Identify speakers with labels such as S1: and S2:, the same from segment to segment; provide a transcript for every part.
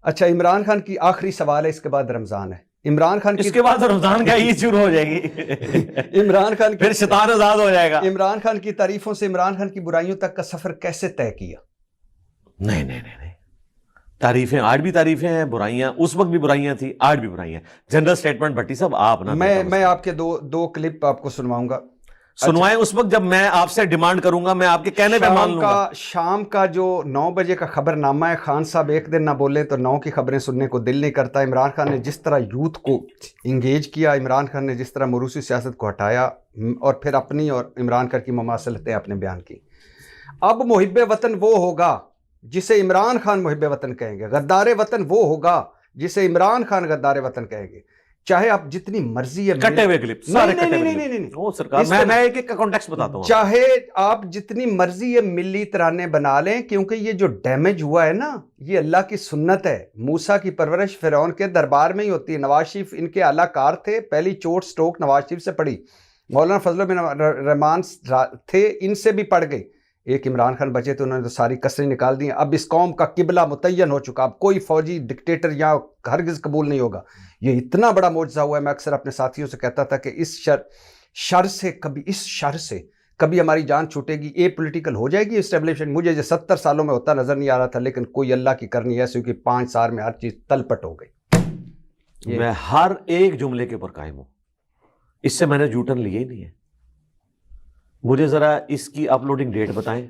S1: اچھا عمران خان کی آخری سوال ہے، اس کے بعد رمضان ہے. عمران خان
S2: اس کے بعد رمضان کا عید شروع ہو جائے گی.
S1: عمران خان
S2: پھر شیطان آزاد ہو جائے گا.
S1: عمران خان کی تعریفوں سے عمران خان کی برائیوں تک کا سفر کیسے طے کیا؟
S2: نہیں نہیں نہیں نہیں، تعریفیں آج بھی تعریفیں ہیں، برائیاں اس وقت بھی برائیاں تھیں، آج بھی برائیاں. جنرل سٹیٹمنٹ بھٹی صاحب آپ نا،
S1: میں آپ کے دو کلپ آپ کو سنواؤں گا.
S2: سنوائیں اس وقت جب میں آپ سے ڈیمانڈ کروں گا، میں آپ کے کہنے پہ مان لوں گا.
S1: شام کا جو 9 بجے کا خبر نامہ ہے، خان صاحب ایک دن نہ بولے تو 9 کی خبریں سننے کو دل نہیں کرتا. عمران خان نے جس طرح یوتھ کو انگیج کیا، عمران خان نے جس طرح موروثی سیاست کو ہٹایا اور پھر اپنی اور عمران خان کی مماثلتیں آپ نے بیان کی. اب محب وطن وہ ہوگا جسے عمران خان محب وطن کہیں گے، غدار وطن وہ ہوگا جسے عمران خان غدار وطن کہیں گے. چاہے آپ جتنی مرضی ہے
S2: کٹے ہوئے کلپ، میں ایک ایک کا کانٹیکسٹ بتاتا ہوں.
S1: چاہے آپ جتنی مرضی یہ ملی ترانے بنا لیں، کیونکہ یہ جو ڈیمیج ہوا ہے نا، یہ اللہ کی سنت ہے. موسیٰ کی پرورش فرعون کے دربار میں ہی ہوتی ہے. نواز شریف ان کے اعلیٰ کار تھے، پہلی چوٹ سٹروک نواز شریف سے پڑی. مولانا فضل بن رحمان تھے، ان سے بھی پڑ گئی. ایک عمران خان بچے تو انہوں نے تو ساری کسریں نکال دی ہیں. اب اس قوم کا قبلہ متعین ہو چکا، اب کوئی فوجی ڈکٹیٹر یہاں ہرگز قبول نہیں ہوگا. یہ اتنا بڑا معجزہ ہوا ہے. میں اکثر اپنے ساتھیوں سے کہتا تھا کہ اس شر سے کبھی ہماری جان چھوٹے گی، اے پولیٹیکل ہو جائے گی اسٹیبلشمنٹ. مجھے یہ 70 سالوں میں ہوتا نظر نہیں آ رہا تھا، لیکن کوئی اللہ کی کرنی ایسی کہ 5 سال میں ہر چیز تلپٹ ہو گئی.
S2: میں ہر ایک جملے کے اوپر قائم ہوں، اس سے میں نے جوٹن لیا ہی نہیں ہے. مجھے ذرا اس کی اپلوڈنگ ڈیٹ بتائیں.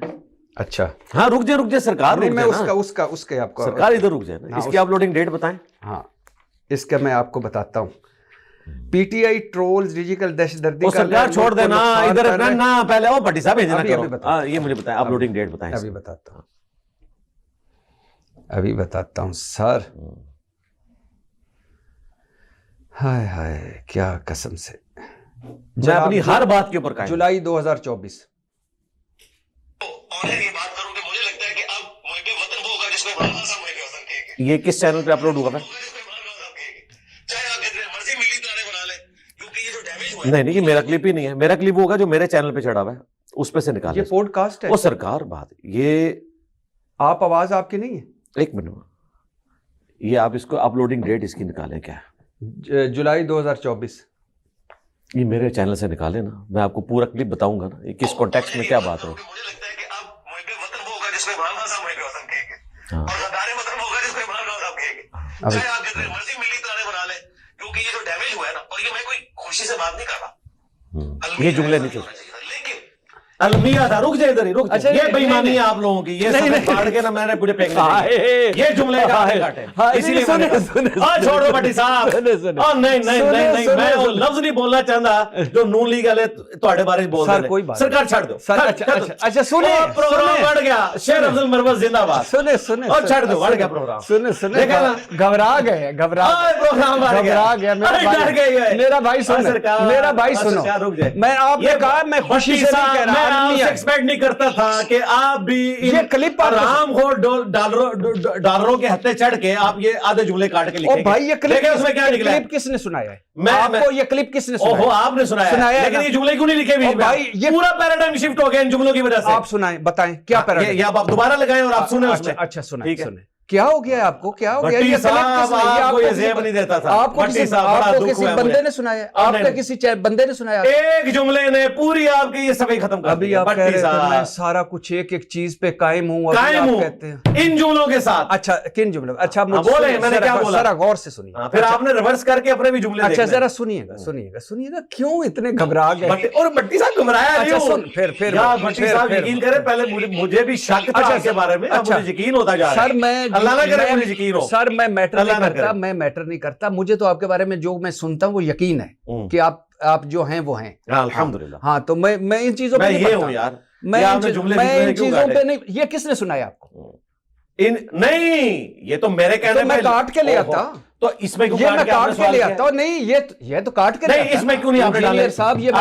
S1: اچھا
S2: ہاں رک جائے سرکار،
S1: نہیں میں اس کے آپ کو
S2: سرکار ادھر رک جائے نا، اس کی اپلوڈنگ ڈیٹ بتائیں.
S1: ہاں اس کا میں آپ کو بتاتا ہوں. P T I travels digital دہشت گردی کا
S2: سرکار چھوڑ دینا ادھر نا، پہلے وہ بھٹی صاحب بھیجنا کرو. یہ مجھے بتائیں اپلوڈنگ ڈیٹ بتائیں.
S1: ابھی بتاتا ہوں سر. ہائے ہائے کیا قسم سے،
S2: میں اپنی ہر بات کے اوپر قائم.
S1: جولائی 2024.
S3: اور یہ بات کروں کہ مجھے لگتا ہے کہ اب محب وطن وہ ہوگا جس میں عمران صاحب محب وطن کہیں گے.
S2: یہ کس چینل پہ اپلوڈ ہوا ہے؟
S3: چاہے آپ جتنے مرضی ملی ترانے بنا لیں، کیونکہ یہ جو ڈیمیج ہوا ہے.
S2: نہیں یہ میرا کلپ ہی نہیں ہے. میرا کلپ ہوگا جو میرے چینل پہ چڑھا ہوا ہے، اس پہ سے نکال.
S1: یہ پوڈ کاسٹ ہے.
S2: وہ سرکار بات، یہ
S1: آپ آواز آپ کی نہیں ہے.
S2: ایک منٹ، یہ آپ اس کو اپلوڈنگ ڈیٹ اس کی نکالیں کیا ہے؟
S1: جولائی 2024.
S2: یہ میرے چینل سے نکالیں نا، میں آپ کو پورا کلپ بتاؤں گا نا یہ کس کانٹیکسٹ میں کیا بات ہو.
S3: مجھے لگتا ہے کہ اب محب وطن وہ ہوگا جس میں عمران صاحب محب وطن کہیں گے، اور غدار وطن وہ ہوگا جس میں عمران صاحب کہیں گے. چاہے آپ جتنے مرضی ملی ترانے بنا لیں، کیونکہ یہ جو ڈیمیج ہوا ہے نا، اور یہ میں کوئی خوشی سے بات نہیں کر رہا،
S2: یہ جملے نہیں تھے.
S3: لیکن
S2: المیہ تھا، رک جائے ادھر ہی، رک جائے. یہ بے ایمانی ہے آپ لوگوں کی، یہ سب پھاڑ کے نا میں نے پورے پھینک دیے. یہ جملے کاٹے اسی لیے چھوڑ دو بھٹی صاحب. نہیں میں وہ لفظ نہیں بولنا چاہتا جو نون لیگ والے تہاڈے بارے بول رہے ہیں. سرکار چھڑ دو.
S1: اچھا سنیں،
S2: پروگرام بڑھ گیا. شیر افضل مروت زندہ باد.
S1: سنیں
S2: اور چھڑ دو، بڑھ گیا پروگرام.
S1: سنیں گھبرا گئے
S2: پروگرام بڑھ گیا.
S1: میرا بھائی سنو. میں آپ نے کہا میں خوشی سے نہیں کہہ رہا،
S2: ایکسپیکٹ نہیں کرتا تھا کہ آپ بھی
S1: یہ کلپ
S2: آرام ہو ڈالروں کے ہتھے چڑھ کے آپ یہ آدھے جملے کاٹ کے لکھیں.
S1: بھائی یہ
S2: کلپ
S1: کس نے سنایا ہے؟ آپ کو یہ کلپ کس نے سنایا؟
S2: آپ نے سنایا، لیکن یہ جملے کیوں نہیں لکھے ہوئے؟
S1: بھائی یہ
S2: پورا پیراڈائم شفٹ ہو گیا ان جملوں کی وجہ سے.
S1: آپ سنائیں، بتائیں کیا پیراڈائم.
S2: یا آپ دوبارہ لگائیں اور آپ سنیں اس میں.
S1: اچھا سنیں. کیا ہو گیا آپ کو؟ کیا ہو گیا؟ یہ
S2: آپ کو یہ زیب نہیں دیتا تھا.
S1: آپ کو کسی بندے نے سنایا؟ آپ کے کسی بندے نے سنایا؟
S2: ایک جملے نے پوری آپ کی یہ صفائی ختم کر دی.
S1: ابھی آپ کہہ رہے تھے میں سارا کچھ ایک ایک چیز پہ قائم ہوں کہتے ہیں
S2: ان جملوں کے ساتھ.
S1: اچھا کن جملوں؟ اچھا
S2: بولیں، میں نے کیا بولا
S1: ذرا غور سے سنیے.
S2: پھر آپ نے ریورس کر کے اپنے بھی جملے.
S1: اچھا ذرا سنیے گا کیوں اتنے گھبرا گئے؟
S2: اور بھٹی صاحب گھبرایا نہیں ہوں.
S1: پھر
S2: بھٹی صاحب یقین کریں، پہلے مجھے بھی شک تھا اس کے بارے میں، اب مجھے یقین ہوتا جا رہا ہے.
S1: سر میں
S2: اللہ نہ کرے مجھے یقین ہو.
S1: سر میں میٹر نہیں کرتا. مجھے تو آپ کے بارے میں جو میں سنتا ہوں وہ یقین ہے کہ آپ جو ہیں وہ ہیں
S2: الحمدللہ.
S1: ہاں تو میں ان چیزوں پہ
S2: یہ ہوں یار،
S1: میں ان چیزوں پہ نہیں. یہ کس نے سنایا آپ کو؟
S2: نہیں یہ تو میرے کہنے
S1: میں کاٹ کے لے آتا.
S2: تو اس میں
S1: یہ میں کاٹ کے لے آتا ہوں. نہیں یہ تو کاٹ کے
S2: نہیں، اس میں کیوں نہیں آپ نے ڈالے
S1: صاحب؟ یہ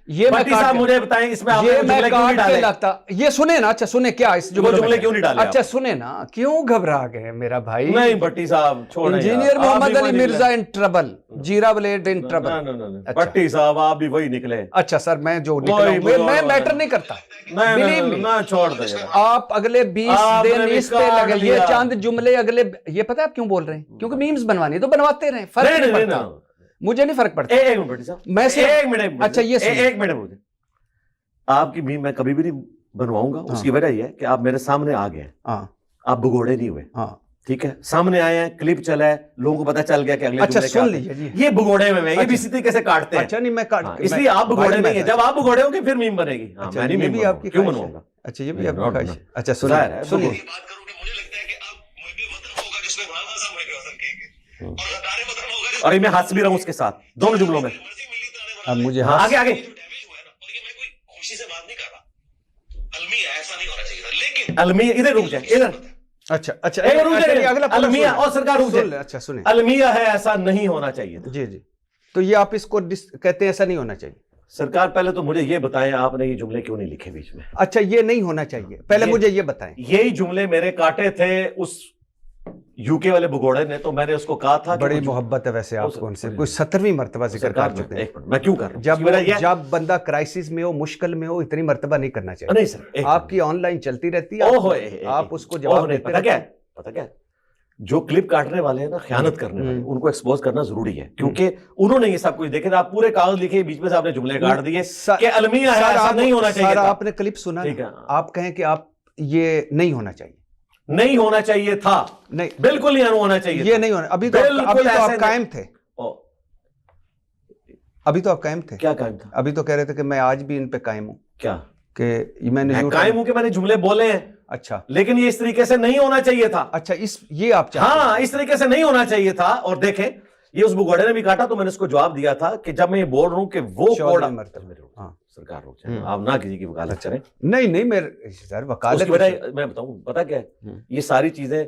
S1: یہ
S2: بھٹی صاحب مجھے بتائیں اس میں آپ نے
S1: یہ
S2: وہ
S1: میں
S2: جملے کیوں نہیں
S1: کاٹ کے
S2: ڈالے؟
S1: لاتا یہ سنے نا. اچھا سنے کیا اس
S2: وہ جملے کیوں نہیں ڈالے؟
S1: اچھا سنے نا, کیوں گھبرا گئے میرا بھائی؟
S2: نہیں بھٹی صاحب چھوڑیں.
S1: Engineer Muhammad Ali Mirza in trouble, jeera blade in trouble.
S2: بھٹی صاحب آپ بھی وہی نکلے.
S1: اچھا سر میں جو نکلا میں میٹر نہیں کرتا.
S2: نہ چھوڑ دیں.
S1: آپ اگلے 20 دن اس پہ لگے, یہ چاند جملے اگلے, یہ پتہ ہے آپ کیوں بول رہے ہیں؟ کیونکہ میمز بنوانی تو بنواتے رہیں, فرق نہیں پڑتا, مجھے نہیں فرق پڑتا.
S2: ایک منٹ صاحب,
S1: میں
S2: ایک منٹ.
S1: اچھا یہ
S2: ایک منٹ مجھے, آپ کی میم میں کبھی بھی نہیں بنواؤں گا. اس کی وجہ یہ ہے کہ آپ میرے سامنے آ گئے, آپ بگوڑے نہیں ہوئے. ٹھیک ہے, سامنے آئے ہیں, کلپ چلا ہے, لوگوں کو پتا چل گیا کہ اگلے
S1: اچھا سن لیجیے
S2: یہ بگوڑے میں یہ بھی اسی طریقے سے کاٹتے ہیں.
S1: اچھا نہیں میں
S2: اس لیے آپ بگوڑے نہیں ہیں. جب آپ بگوڑے ہوں گے پھر میم بنے گی.
S1: اچھا یہ بھی آپ کی
S2: کیوں بنواؤں گا؟
S1: اچھا یہ بھی آپ کی خواہش. اچھا سنیے
S3: بات کروں کہ مجھے لگتا ہے کہ اب محب وطن ہوگا جس میں عمران خان صاحب محب وطن کہیں گے, اور غدار وطن ہوگا جس
S2: اور یہ میں ہنس بھی رہا ہوں اس کے ساتھ دونوں جملوں میں.
S1: اب مجھے
S2: آگے آگے
S3: ڈیمیج ہوا ہے نا, اور یہ میں کوئی خوشی سے بات نہیں کر رہا, المیہ ایسا نہیں ہونا چاہیے تھا. لیکن
S2: المیہ ادھر رک جائے, ادھر
S1: اچھا اچھا
S2: اگلا المیہ اور سرکار رک جائے.
S1: اچھا سنیں,
S2: المیہ ہے ایسا نہیں ہونا چاہیے تھا.
S1: جی جی, تو یہ آپ اس کو کہتے ہیں ایسا نہیں ہونا چاہیے.
S2: سرکار پہلے تو مجھے یہ بتائیں آپ نے یہ جملے کیوں نہیں لکھے بیچ میں؟
S1: اچھا یہ نہیں ہونا چاہیے, پہلے مجھے یہ بتائیں.
S2: یہی جملے میرے کاٹے تھے اس یو کے والے بگوڑے نے, تو میں نے اس کو کہا تھا
S1: بڑی محبت ہے ویسے آپ کو ان سے, کوئی 17ویں مرتبہ ذکر کر چکے ہیں.
S2: میں کیوں کر رہا ہوں؟
S1: جب بندہ کرائسس میں ہو, مشکل میں ہو, اتنی مرتبہ نہیں کرنا چاہیے.
S2: نہیں سر,
S1: آپ کی آن لائن چلتی رہتی ہے, آپ اس کو جواب دیتے
S2: پتہ کیا ہے, جو کلپ کاٹنے والے ہیں نا, خیانت کرنے والے, ان کو ایکسپوز کرنا ضروری ہے, کیونکہ انہوں نے یہ سب کچھ دیکھے. آپ پورے کاغذ لکھے, بیچ میں سے آپ نے جملے کاٹ دیے کہ المیہ ہے ایسا نہیں ہونا چاہیے تھا.
S1: آپ نے کلپ سنا, آپ کہیں کہ آپ یہ نہیں ہونا چاہیے.
S2: نہیں ہونا چاہیے تھا,
S1: نہیں
S2: بالکل نہیں ہونا چاہیے,
S1: یہ نہیں ہونا. ابھی تو آپ قائم تھے, ابھی تو آپ قائم تھے.
S2: کیا قائم تھا؟
S1: ابھی تو کہہ رہے تھے کہ میں آج بھی ان پہ قائم ہوں.
S2: کیا
S1: کہ میں نے
S2: قائم ہوں کہ میں نے جملے بولے ہیں.
S1: اچھا
S2: لیکن یہ اس طریقے سے نہیں ہونا چاہیے تھا.
S1: اچھا یہ آپ چاہتے ہیں؟
S2: ہاں اس طریقے سے نہیں ہونا چاہیے تھا. اور دیکھیں یہ اس بگوڑے نے بھی کاٹا, تو میں نے اس کو جواب دیا تھا کہ جب میں یہ بول رہا ہوں کہ وہ کوڑا سرکار روک جائے, آپ نہ کسی کی وکالت کریں.
S1: نہیں میرے سر وکالت
S2: میں بتاؤں پتا کیا ہے, یہ ساری چیزیں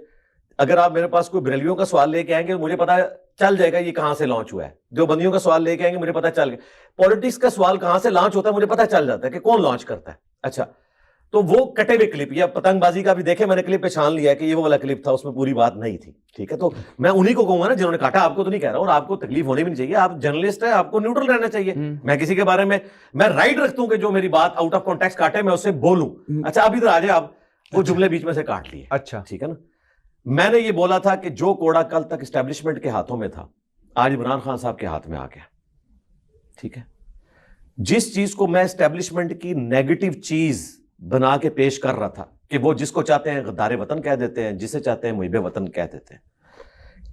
S2: اگر آپ میرے پاس کوئی بریلویوں کا سوال لے کے آئیں گے مجھے پتا چل جائے گا یہ کہاں سے لانچ ہوا ہے. جو بندیوں کا سوال لے کے آئیں گے مجھے پتا چل گیا. پولیٹکس کا سوال کہاں سے لانچ ہوتا ہے مجھے پتا چل جاتا ہے کہ کون لانچ کرتا ہے. اچھا تو وہ کٹے ہوئے کلپ یا پتنگ بازی کا بھی دیکھیں, میں نے کلپ پہچان لیا کہ یہ وہ والا کلپ تھا, اس میں پوری بات نہیں تھی. ٹھیک ہے, تو میں انہی کو کہوں گا نا جنہوں نے کاٹا, آپ کو تو نہیں کہہ رہا, اور آپ کو تکلیف ہونی بھی نہیں چاہیے. آپ جرنلسٹ ہیں, آپ کو نیوٹرل رہنا چاہیے. میں کسی کے بارے میں رائٹ رکھتا ہوں کہ جو میری بات آؤٹ آف کانٹیکسٹ کاٹے میں اسے بولوں. اچھا اب ادھر آ جائے, آپ وہ جملے بیچ میں سے کاٹ لیے.
S1: اچھا
S2: ٹھیک ہے نا, میں نے یہ بولا تھا کہ جو کوڑا کل تک اسٹیبلشمنٹ کے ہاتھوں میں تھا آج عمران خان صاحب کے ہاتھ میں آ گیا. ٹھیک ہے, جس چیز کو میں اسٹیبلشمنٹ کی نیگیٹو چیز بنا کے پیش کر رہا تھا کہ وہ جس کو چاہتے ہیں غدار وطن کہہ دیتے ہیں, جسے چاہتے ہیں محب وطن کہہ دیتے ہیں,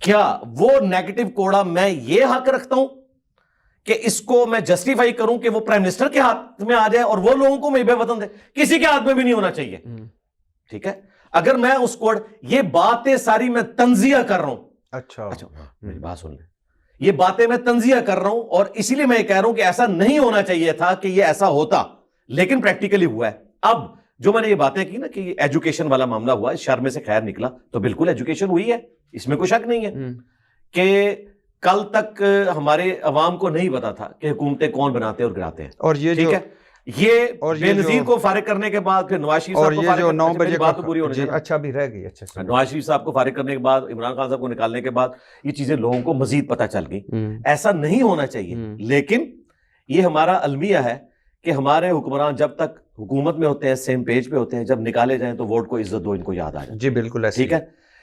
S2: کیا وہ نیگیٹو کوڑا میں یہ حق رکھتا ہوں کہ اس کو میں جسٹیفائی کروں کہ وہ پرائم منسٹر کے ہاتھ میں آ جائے اور وہ لوگوں کو محب وطن دے؟ کسی کے ہاتھ میں بھی نہیں ہونا چاہیے. ٹھیک ہے, اگر میں اس کو یہ باتیں ساری میں تنزیہ کر رہا ہوں. اچھا میری بات سن لیں, یہ باتیں میں تنزیہ کر رہا ہوں, اور اسی لیے میں یہ کہہ رہا ہوں کہ ایسا نہیں ہونا چاہیے تھا کہ یہ ایسا ہوتا, لیکن پریکٹیکلی ہوا ہے. اب جو میں نے یہ باتیں کی نا کہ یہ ایجوکیشن والا معاملہ ہوا, شر میں سے خیر نکلا, تو بالکل ایجوکیشن ہوئی ہے, اس میں کوئی شک نہیں ہے کہ کل تک ہمارے عوام کو نہیں پتا تھا کہ حکومتیں کون بناتے اور گراتے ہیں. اور یہ ٹھیک ہے, یہ بے نظیر کو فارغ کرنے کے بعد پھر نواز شریف صاحب کو فارغ 9 بجے بات پوری ہونے کے
S1: اچھا بھی رہ گئی. اچھا
S2: نواز شریف صاحب کو فارغ کرنے کے بعد, عمران خان صاحب کو نکالنے کے بعد یہ چیزیں لوگوں کو مزید پتہ چل گئی. ایسا نہیں ہونا چاہیے, لیکن یہ ہمارا المیہ ہے کہ ہمارے حکمران جب تک حکومت میں ہوتے ہیں سیم پیج پہ ہوتے ہیں, جب نکالے جائیں تو ووٹ کو عزت دو, ان کو یاد آ جائے.
S1: جی بالکل ایسے.
S2: ٹھیک ہے,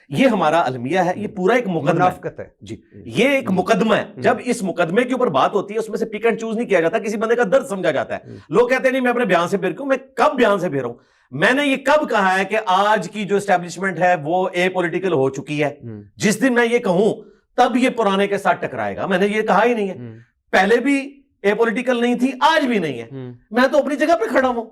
S2: یہ ہمارا المیہ ہے, یہ پورا ایک مقدمہ ہے. جی یہ ایک مقدمہ ہے. جب اس مقدمے کے اوپر بات ہوتی ہے اس میں سے پک اینڈ چوز نہیں کیا جاتا, کسی بندے کا درد سمجھا جاتا ہے. لوگ کہتے ہیں نہیں میں اپنے بیان سے پھر کیوں, میں کب بیان سے پھر ہوں؟ میں نے یہ کب کہا ہے کہ آج کی جو اسٹیبلشمنٹ ہے وہ اے پولیٹیکل ہو چکی ہے؟ جس دن میں یہ کہوں تب یہ پرانے کے ساتھ ٹکرائے گا. میں نے یہ کہا ہی نہیں ہے, پہلے بھی اے پولیٹیکل نہیں تھی, آج بھی نہیں ہے, میں تو اپنی جگہ پہ کھڑا ہوں.